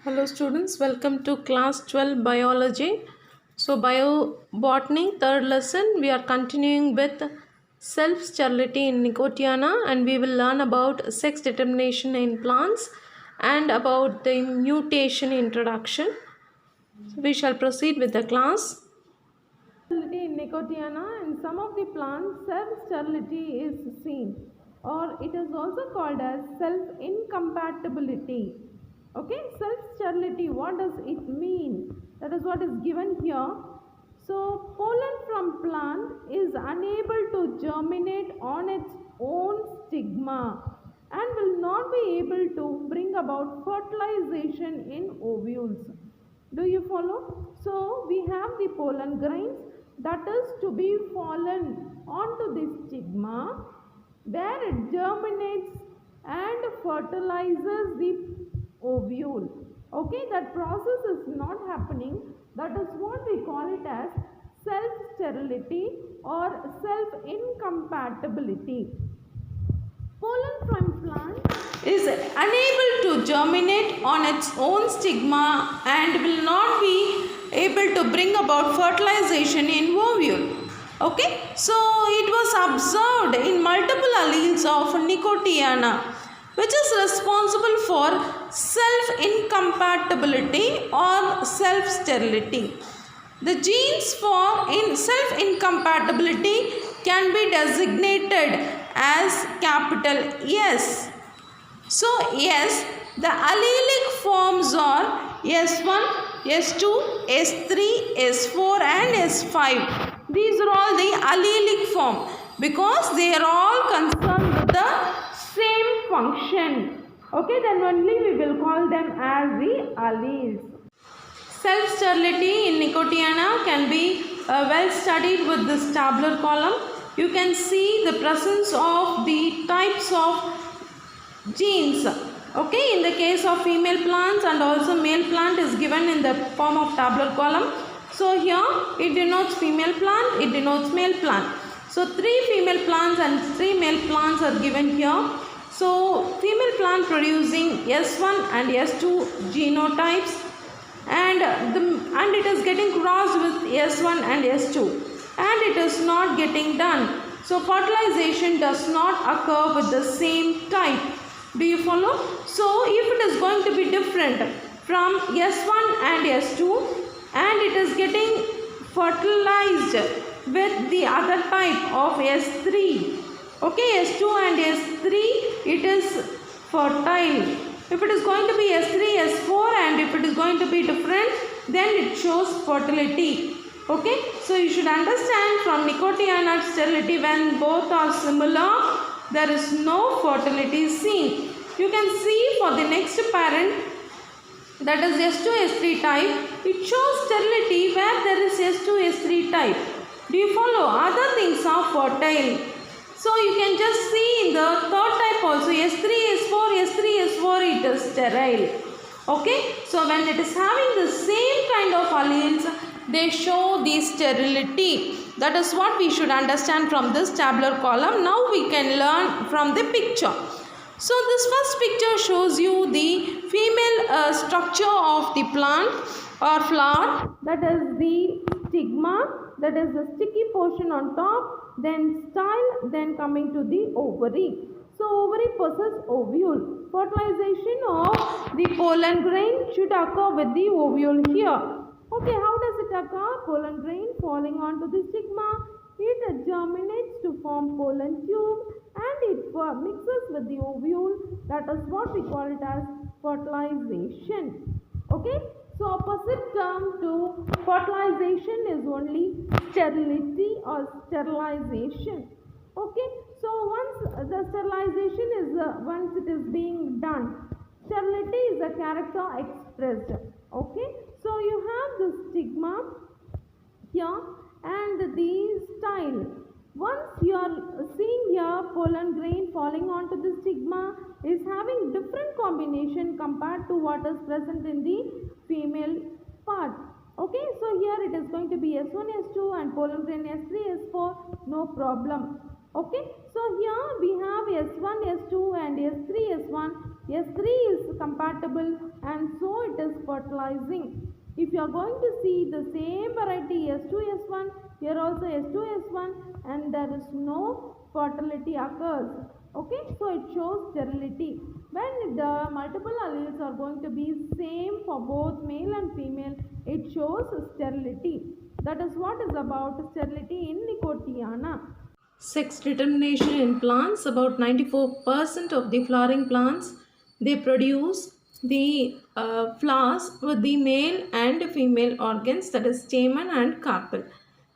Hello students, welcome to class 12 biology. So biobotany third lesson we are continuing with self-sterility in Nicotiana, and we will learn about sex determination in plants and about the mutation introduction. So we shall proceed with the class. Sterility in Nicotiana, in some of the plants self-sterility is seen, or it is also called as self-incompatibility. Okay, self-sterility, what does it mean? That is what is given here. So pollen from plant is unable to germinate on its own stigma and will not be able to bring about fertilization in ovules. Do you follow? So we have the pollen grains that is to be fallen onto the stigma where it germinates and fertilizes the ovule. Okay, that process is not happening. That is what we call it as self-sterility or self-incompatibility. Pollen from plant is unable to germinate on its own stigma and will not be able to bring about fertilization in ovule. Okay, so it was observed in multiple alleles of Nicotiana, which is responsible for self-incompatibility or self-sterility. The genes for self-incompatibility can be designated as capital S. So S, the allelic forms are S1, S2, S3, S4 and S5. These are all the allelic form because they are all concerned with the same function. Okay, then only we will call them as the alleles. Self-sterility in Nicotiana can be well studied with this tabular column. You can see the presence of the types of genes. Okay, in the case of female plants and also male plant is given in the form of tabular column. So here it denotes female plant, it denotes male plant. So 3 female plants and 3 male plants are given here. So female plant producing S1 and S2 genotypes, and it is getting crossed with S1 and S2, and it is not getting done. So fertilization does not occur with the same type. Do you follow? So if it is going to be different from S1 and S2 and it is getting fertilized with the other type of S3, okay, S2 and S3, it is fertile. If it is going to be S3, S4 and if it is going to be different, then it shows fertility. Okay, so you should understand from Nicotiana sterility, when both are similar, there is no fertility seen. You can see for the next parent, that is S2, S3 type, it shows sterility where there is S2, S3 type. Do you follow? Other things are fertile. So you can just see in the third type also, S3, S4, S3, S4, it is sterile. Okay, so when it is having the same kind of alleles, they show the sterility. That is what we should understand from this tabular column. Now we can learn from the picture. So this first picture shows you the female structure of the plant or flower. That is the stigma, that is the sticky portion on top, then style, then coming to the ovary. So ovary possess ovule. Fertilization of the pollen grain should occur with the ovule here. Okay, how does it occur? Pollen grain falling onto the stigma, it germinates to form pollen tube and it mixes with the ovule. That is what we call it as fertilization. Okay, so opposite term to fertilization is only sterility or sterilization. Okay, so once the sterilization is once it is being done, sterility is a character expressed. Okay, so you have the stigma here and the style. Once you are seeing here, pollen grain falling onto the stigma is having different combination compared to what is present in the female part. Okay, so here it is going to be S1, S2 and pollen grain S3, S4, no problem. Okay, so here we have S1, S2 and S3, S1. S3 is compatible and so it is fertilizing. If you are going to see the same variety S2, S1, here also S2, S1 and there is no fertility occurs. Okay, so it shows sterility. When the multiple alleles are going to be same for both male and female, it shows sterility. That is what is about sterility in Nicotiana. Sex determination in plants, about 94% of the flowering plants, they produce the flowers with the male and female organs, that is stamen and carpel.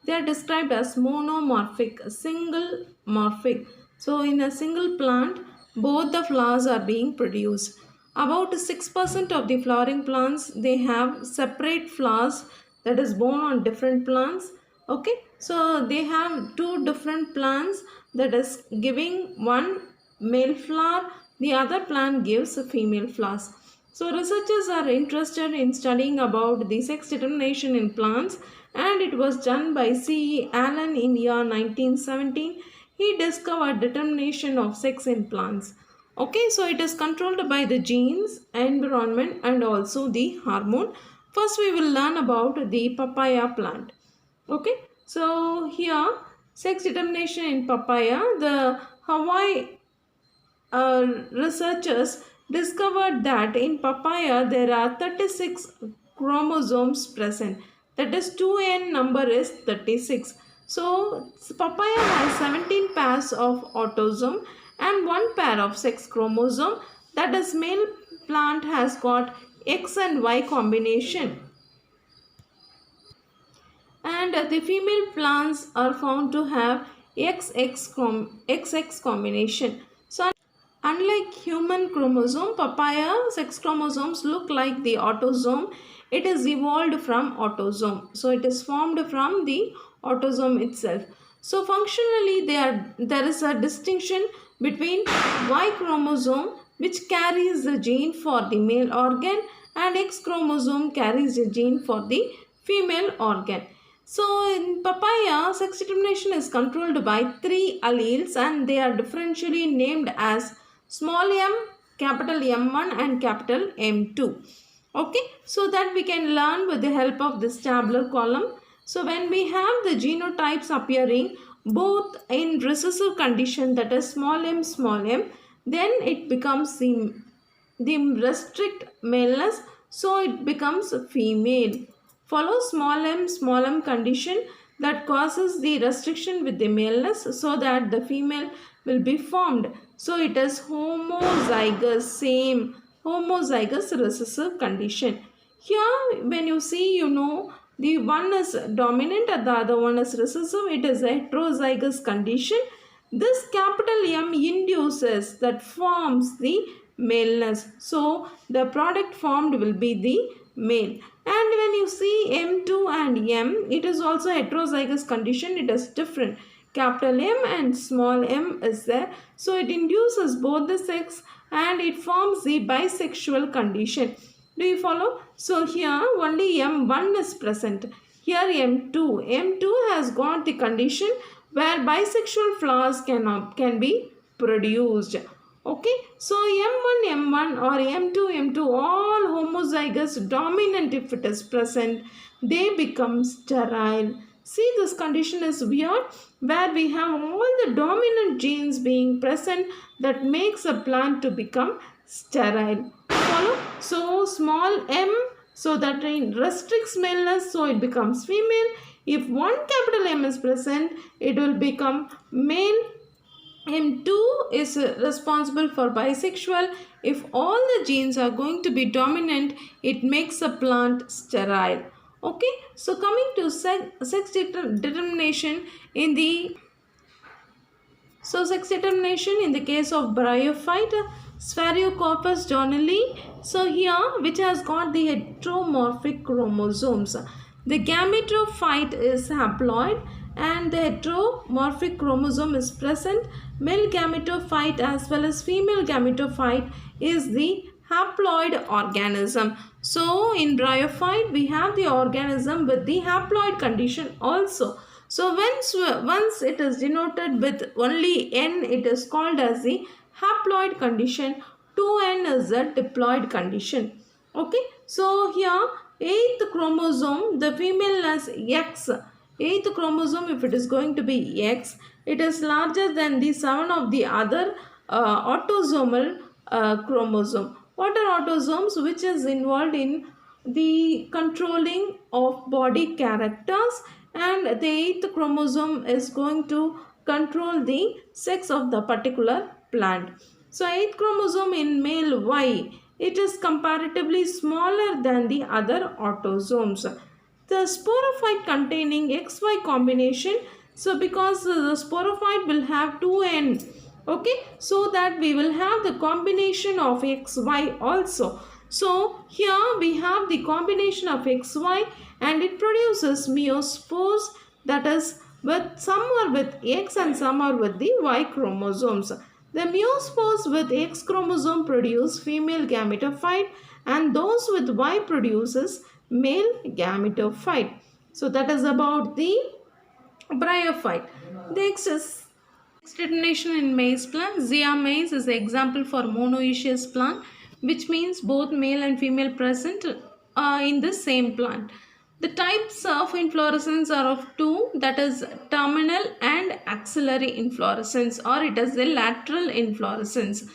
They are described as monomorphic, single morphic. So in a single plant, both the flowers are being produced. About 6% of the flowering plants, they have separate flowers, that is borne on different plants. Okay, so they have two different plants, that is giving one male flower, the other plant gives female flowers. So researchers are interested in studying about the sex determination in plants, and it was done by C. Allen in year 1917. He discovered determination of sex in plants. Okay, so it is controlled by the genes, environment and also the hormone. First we will learn about the papaya plant. Okay, so here sex determination in papaya, the Hawaii researchers discovered that in papaya there are 36 chromosomes present, that is 2n number is 36. So papaya has 17 pairs of autosome and one pair of sex chromosome, that is male plant has got X and Y combination and the female plants are found to have XX combination. So unlike human chromosome, papaya sex chromosomes look like the autosome. It is evolved from autosome. So it is formed from the autosome itself. So functionally there is a distinction between Y chromosome, which carries the gene for the male organ, and X chromosome carries the gene for the female organ. So in papaya, sex determination is controlled by three alleles and they are differentially named as small m, capital M1 and capital M2. Okay, so that we can learn with the help of this tabular column. So when we have the genotypes appearing both in recessive condition, that is small m, then it becomes the restrict maleness, so it becomes female. Follow small m condition that causes the restriction with the maleness so that the female will be formed. So it is homozygous, same homozygous recessive condition. Here when you see, you know, the one is dominant and the other one is recessive. It is a heterozygous condition. This capital M induces, that forms the maleness. So the product formed will be the male. And when you see M2 and M, it is also heterozygous condition. It is different. Capital M and small m is there. So it induces both the sex and it forms the bisexual condition. Do you follow? So here only M1 is present. Here M2 has got the condition where bisexual flowers can be produced. Okay, so M1 or M2 all homozygous dominant, if it is present, they become sterile. See, this condition is weird, where we have all the dominant genes being present that makes a plant to become sterile. Follow? So small m, so that restricts maleness, so it becomes female. If one capital M is present, it will become male. M2 is responsible for bisexual. If all the genes are going to be dominant, it makes a plant sterile. Okay, so coming to sex determination in the case of bryophyte, Sphaerocarpus donnelly. So here, which has got the heteromorphic chromosomes. The gametophyte is haploid and the heteromorphic chromosome is present. Male gametophyte as well as female gametophyte is the haploid organism. So in bryophyte we have the organism with the haploid condition also. So once it is denoted with only N, it is called as the haploid condition, 2n is a diploid condition. Okay, so here 8th chromosome, the female has X. 8th chromosome, if it is going to be X, it is larger than the 7 of the other autosomal chromosome. What are autosomes? Which is involved in the controlling of body characters, and the 8th chromosome is going to control the sex of the particular plant. So 8th chromosome in male Y, it is comparatively smaller than the other autosomes. The sporophyte containing XY combination, so because the sporophyte will have 2n, okay, so that we will have the combination of XY also. So here we have the combination of XY and it produces meiospores, that is with some are with X and some are with the Y chromosomes. The meiospores with X chromosome produce female gametophyte and those with Y produces male gametophyte. So that is about the bryophyte. Next is determination in maize plant. Zea maize is the example for monoecious plant, which means both male and female present in the same plant. The types of inflorescence are of two, that is terminal and axillary inflorescence, or it is the lateral inflorescence.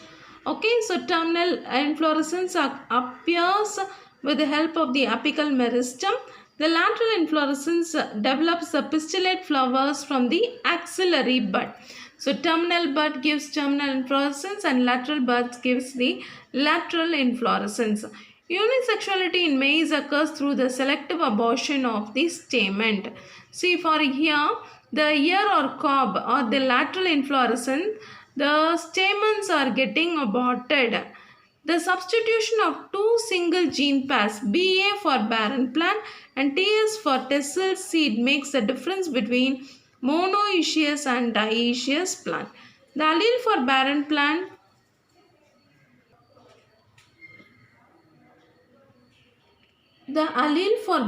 Okay, so terminal inflorescence appears with the help of the apical meristem. The lateral inflorescence develops the pistillate flowers from the axillary bud. So terminal bud gives terminal inflorescence and lateral bud gives the lateral inflorescence. Unisexuality in maize occurs through the selective abortion of the stamen. See, for here, the ear or cob or the lateral inflorescence, the stamens are getting aborted. The substitution of two single gene pairs, BA for barren plant and TS for tassel seed, makes the difference between monoecious and dioecious plant. The allele for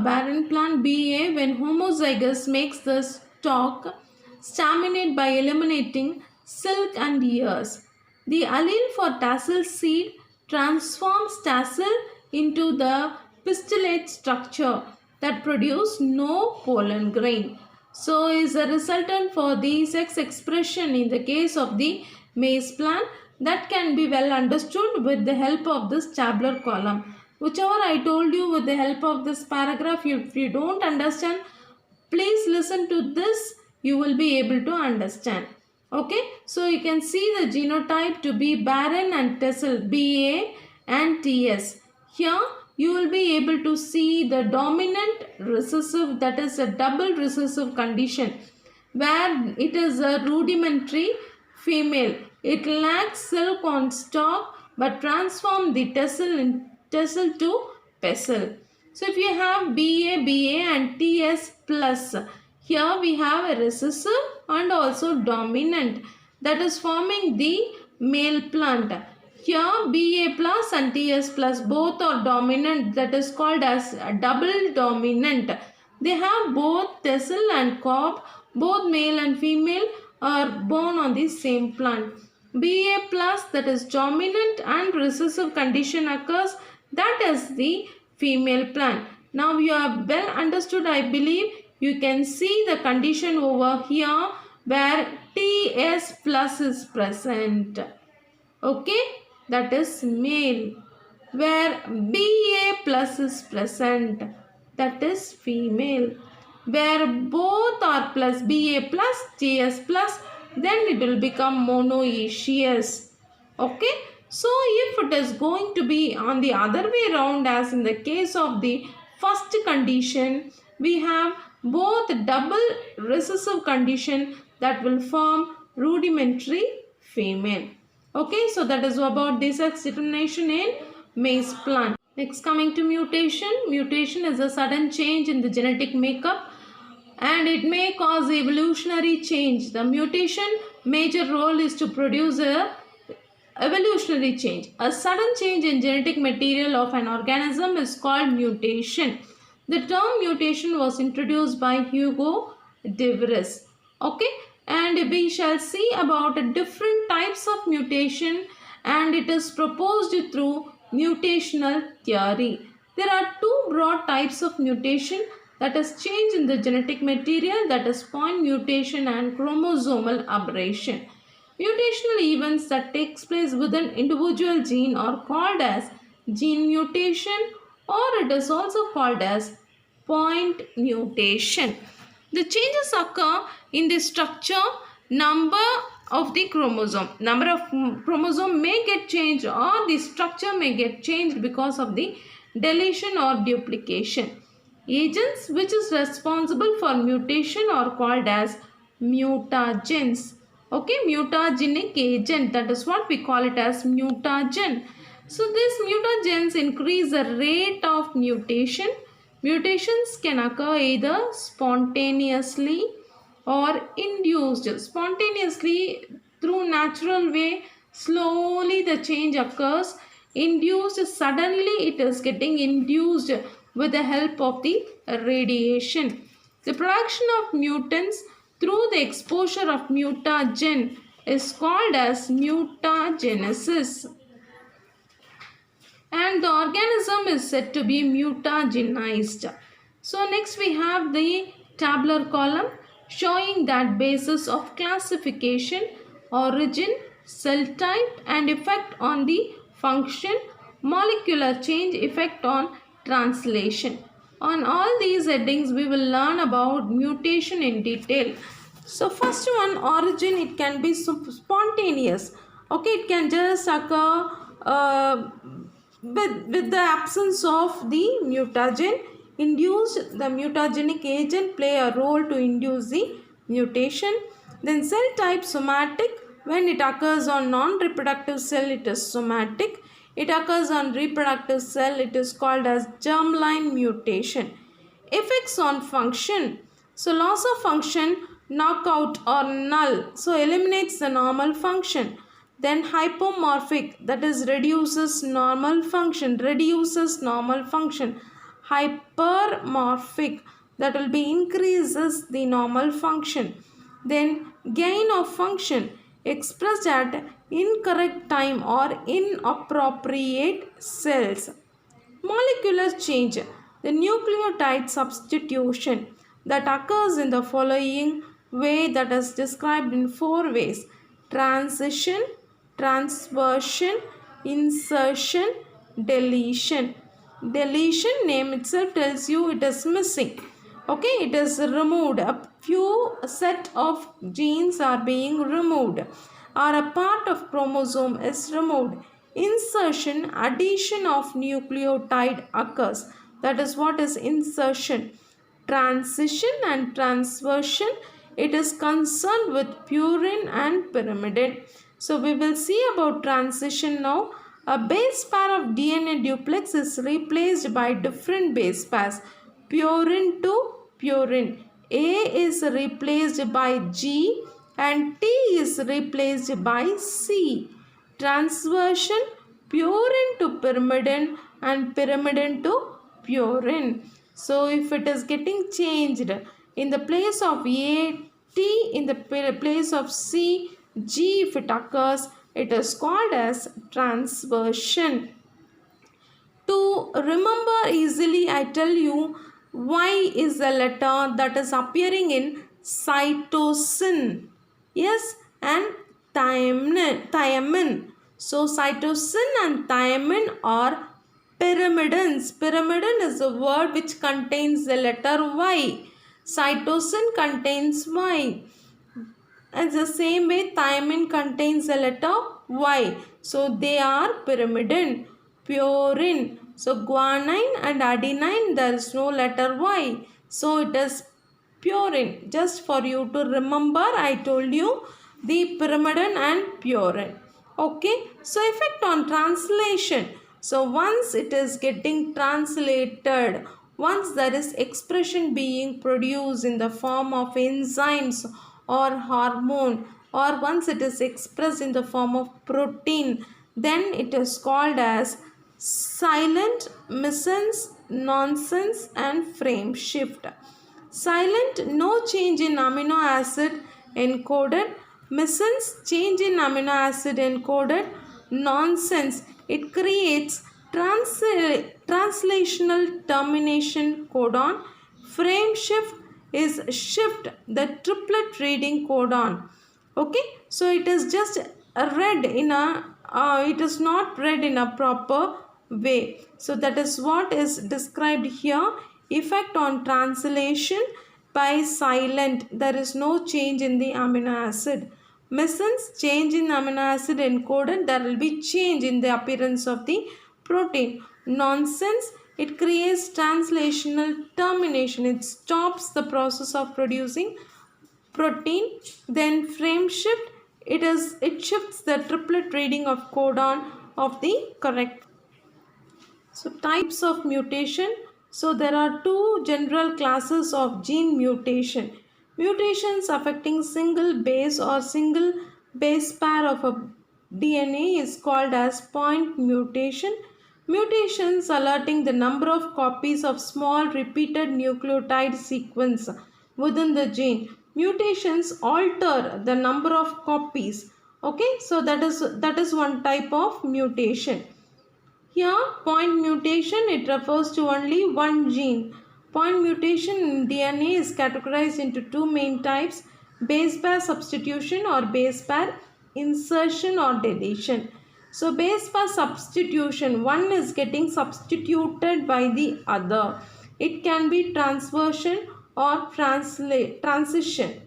barren plant BA when homozygous makes the stalk staminate by eliminating silk and ears. The allele for tassel seed transforms tassel into the pistillate structure that produce no pollen grain. So is a resultant for the sex expression in the case of the maize plant that can be well understood with the help of this tabular column. Whichever I told you with the help of this paragraph, if you don't understand, please listen to this, you will be able to understand. Okay, so you can see the genotype to be barren and tassel, BA and TS. Here you will be able to see the dominant recessive, that is a double recessive condition where it is a rudimentary female. It lacks silk on stalk but transform the tassel to pestle. So if you have BA and TS plus, here we have a recessive and also dominant, that is forming the male plant. Here BA plus and TS plus both are dominant, that is called as a double dominant. They have both tassel and cob, both male and female are born on the same plant. BA plus, that is dominant and recessive condition occurs, that is the female plant. Now you have well understood, I believe. You can see the condition over here where TS plus is present. Okay, that is male. Where BA plus is present, that is female. Where both are plus, BA plus, TS plus, then it will become monoecious. Okay. So if it is going to be on the other way around, as in the case of the first condition, we have both double recessive condition that will form rudimentary female. Okay, so that is about the sex determination in maize plant. Next, coming to mutation. Mutation is a sudden change in the genetic makeup and it may cause evolutionary change. The mutation major role is to produce a evolutionary change. A sudden change in genetic material of an organism is called mutation. The term mutation was introduced by Hugo de Okay, and we shall see about different types of mutation and it is proposed through mutational theory. There are two broad types of mutation, that is change in the genetic material, that is point mutation and chromosomal aberration. Mutational events that takes place within individual gene are called as gene mutation, or it is also called as point mutation. The changes occur in the structure, number of the chromosome. Number of chromosome may get changed, or the structure may get changed because of the deletion or duplication. Agents which is responsible for mutation are called as mutagens. Okay, mutagenic agent, that is what we call it as mutagen. So these mutagens increase the rate of mutation. Mutations can occur either spontaneously or induced. Spontaneously, through natural way, slowly the change occurs. Induced, suddenly it is getting induced with the help of the radiation. The production of mutants through the exposure of mutagen is called as mutagenesis, and the organism is said to be mutagenized. So next we have the tabular column showing that basis of classification, origin, cell type and effect on the function, molecular change, effect on translation. On all these headings we will learn about mutation in detail. So first one, origin, it can be spontaneous. Okay, it can just occur with the absence of the mutagen. Induced, the mutagenic agent play a role to induce the mutation. Then cell type, somatic, when it occurs on non-reproductive cell it is somatic. It occurs on reproductive cell, it is called as germline mutation. Effects on function, so loss of function, knockout or null, so eliminates the normal function. Then hypomorphic, that is reduces normal function, hypermorphic, that will be increases the normal function. Then gain of function, expressed at incorrect time or inappropriate cells. Molecular change, the nucleotide substitution that occurs in the following way, that is described in 4 ways: transition, transversion, insertion, deletion. Deletion, name itself tells you it is missing. Okay, it is removed. A few set of genes are being removed, or a part of chromosome is removed. Insertion, addition of nucleotide occurs. That is what is insertion. Transition and transversion, it is concerned with purine and pyrimidine. So we will see about transition now. A base pair of DNA duplex is replaced by different base pairs. Purine to purine. A is replaced by G and T is replaced by C. Transversion, purine to pyrimidine and pyrimidine to purine. So if it is getting changed, in the place of A, T, in the place of C, G, if it occurs, it is called as transversion. To remember easily, I tell you, Y is the letter that is appearing in cytosine. Yes, and thymine. So cytosine and thymine are pyrimidines. Pyrimidine is a word which contains the letter Y. Cytosine contains Y. And the same way, thymine contains the letter Y. So they are pyrimidine. Purine. So guanine and adenine, there is no letter Y. So it is purine. Just for you to remember, I told you the pyrimidine and purine. Okay. So effect on translation. So once it is getting translated, once there is expression being produced in the form of enzymes or hormone, or once it is expressed in the form of protein, then it is called as silent, missense, nonsense and frame shift. Silent, no change in amino acid encoded. Missense, change in amino acid encoded. nonsense. It creates translational termination codon. Frame shift is shift the triplet reading codon. Okay, so it is just read in a it is not read in a proper way. So that is what is described here. Effect on translation by silent. There is no change in the amino acid. Missense, change in amino acid encoded, there will be change in the appearance of the protein. Nonsense, it creates translational termination. It stops the process of producing protein. Then frame shift, it shifts the triplet reading of codon of the correct. So types of mutation. So there are two general classes of gene mutation. Mutations affecting single base or single base pair of a DNA is called as point mutation. Mutations alerting the number of copies of small repeated nucleotide sequence within the gene. Mutations alter the number of copies. Okay, so that is one type of mutation. Here, point mutation, it refers to only one gene. Point mutation in DNA is categorized into two main types: base pair substitution or base pair insertion or deletion. So, base pair substitution, one is getting substituted by the other. It can be transversion or transition.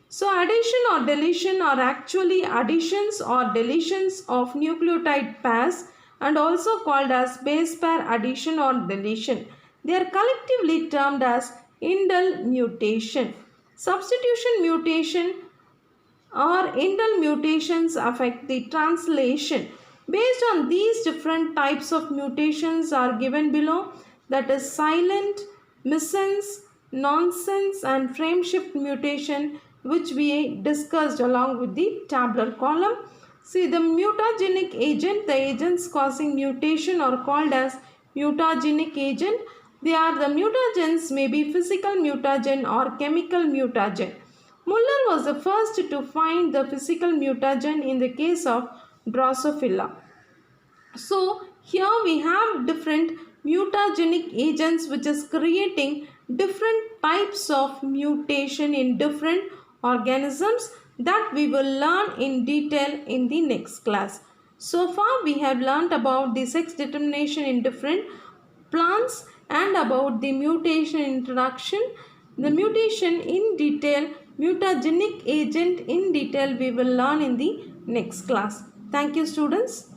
So addition or deletion are actually additions or deletions of nucleotide pairs and also called as base pair addition or deletion. They are collectively termed as indel mutation. Substitution mutation or indel mutations affect the translation. Based on these different types of mutations are given below, that is silent, missense, nonsense and frame shift mutation, which we discussed along with the tabular column. See, the mutagenic agent, the agents causing mutation are called as mutagenic agent. They are the mutagens may be physical mutagen or chemical mutagen. Muller was the first to find the physical mutagen in the case of Drosophila. So here we have different mutagenic agents which is creating different types of mutation in different organisms that we will learn in detail in the next class. So far we have learnt about the sex determination in different plants and about the mutation introduction. The mutation in detail, mutagenic agent in detail we will learn in the next class. Thank you students.